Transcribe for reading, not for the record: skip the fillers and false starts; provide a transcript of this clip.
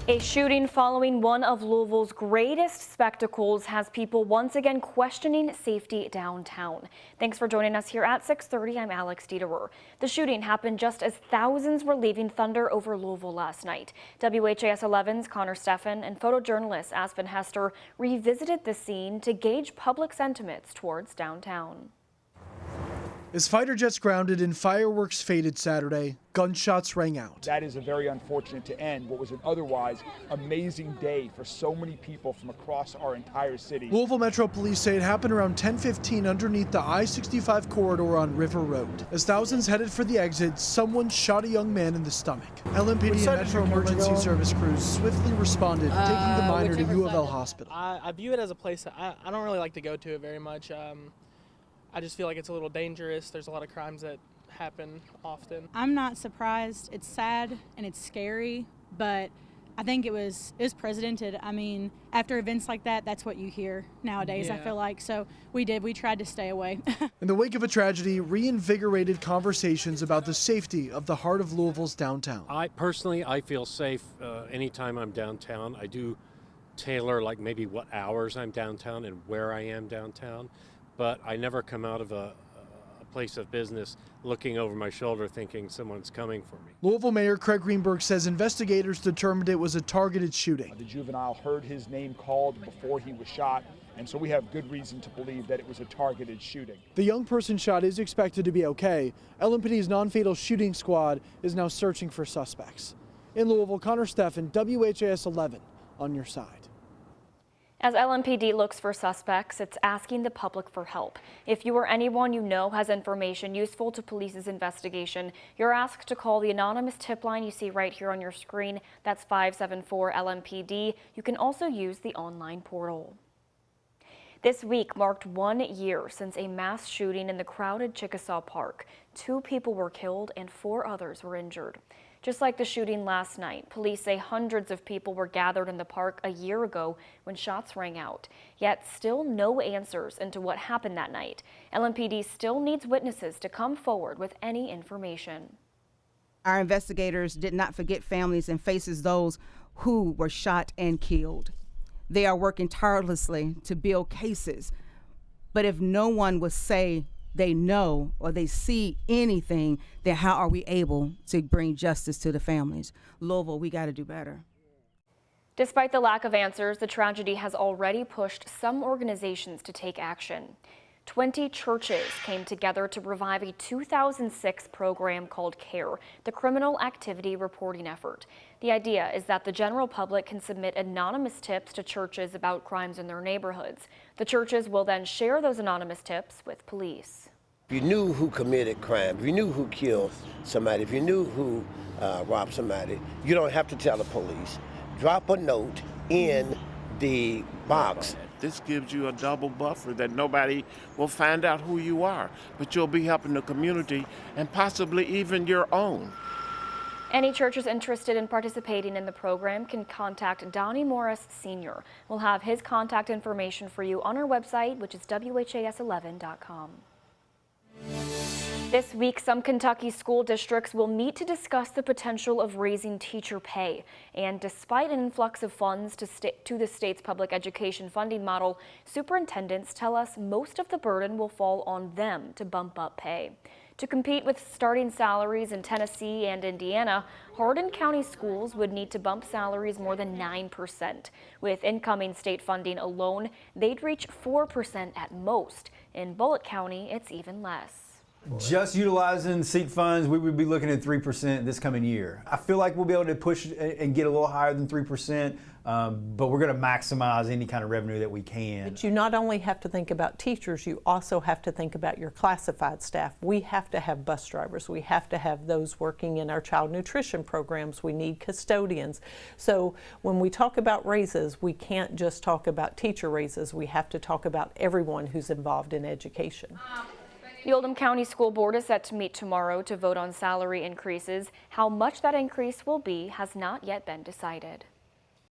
A shooting following one of Louisville's greatest spectacles has people once again questioning safety downtown. Thanks for joining us here at 6:30. I'm Alex Dieterer. The shooting happened just as thousands were leaving thunder over Louisville last night. WHAS11's Connor Steffen and photojournalist Aspen Hester revisited the scene to gauge public sentiments towards downtown. As fighter jets grounded and fireworks faded Saturday, gunshots rang out. That is a very unfortunate to end what was an otherwise amazing day for so many people from across our entire city. Louisville Metro Police say it happened around 10:15 underneath the I-65 corridor on River Road. As thousands headed for the exit, someone shot a young man in the stomach. LMPD and Metro Emergency Service crews swiftly responded, taking the minor to U of L Hospital. I view it as a place that I don't really like to go to it very much. I just feel like it's a little dangerous. There's a lot of crimes that happen often. I'm not surprised. It's sad and it's scary, but I think it was precedented. I mean, after events like that, that's what you hear nowadays, yeah. I feel like. So we tried to stay away. In the wake of a tragedy, reinvigorated conversations about the safety of the heart of Louisville's downtown. I feel safe anytime I'm downtown. I do tailor like maybe what hours I'm downtown and where I am downtown. But I never come out of a place of business looking over my shoulder thinking someone's coming for me. Louisville Mayor Craig Greenberg says investigators determined it was a targeted shooting. The juvenile heard his name called before he was shot, and so we have good reason to believe that it was a targeted shooting. The young person shot is expected to be okay. LMPD's non-fatal shooting squad is now searching for suspects. In Louisville, Connor Steffen, WHAS 11 on your side. As LMPD looks for suspects, it's asking the public for help. If you or anyone you know has information useful to police's investigation, you're asked to call the anonymous tip line you see right here on your screen. That's 574-LMPD. You can also use the online portal. This week marked 1 year since a mass shooting in the crowded Chickasaw Park. 2 people were killed and 4 others were injured. Just like the shooting last night, police say hundreds of people were gathered in the park a year ago when shots rang out. Yet still no answers into what happened that night. LMPD still needs witnesses to come forward with any information. Our investigators did not forget families and faces those who were shot and killed. They are working tirelessly to build cases. But if no one will say they know or they see anything, then how are we able to bring justice to the families? Louisville, we got to do better. Despite the lack of answers, the tragedy has already pushed some organizations to take action. 20 churches came together to revive a 2006 program called CARE, the Criminal Activity Reporting Effort. The idea is that the general public can submit anonymous tips to churches about crimes in their neighborhoods. The churches will then share those anonymous tips with police. If you knew who committed crime, if you knew who killed somebody, if you knew who robbed somebody, you don't have to tell the police. Drop a note in the box. This gives you a double buffer that nobody will find out who you are, but you'll be helping the community and possibly even your own. Any churches interested in participating in the program can contact Donnie Morris Sr. We'll have his contact information for you on our website, which is WHAS11.com. This week, some Kentucky school districts will meet to discuss the potential of raising teacher pay. And despite an influx of funds to the state's public education funding model, superintendents tell us most of the burden will fall on them to bump up pay. To compete with starting salaries in Tennessee and Indiana, Hardin County schools would need to bump salaries more than 9%. With incoming state funding alone, they'd reach 4% at most. In Bullitt County, it's even less. Just utilizing seat funds, we would be looking at 3% this coming year. I feel like we'll be able to push and get a little higher than 3%, but we're going to maximize any kind of revenue that we can. But you not only have to think about teachers, you also have to think about your classified staff. We have to have bus drivers. We have to have those working in our child nutrition programs. We need custodians. So when we talk about raises, we can't just talk about teacher raises. We have to talk about everyone who's involved in education. The Oldham County School Board is set to meet tomorrow to vote on salary increases. How much that increase will be has not yet been decided.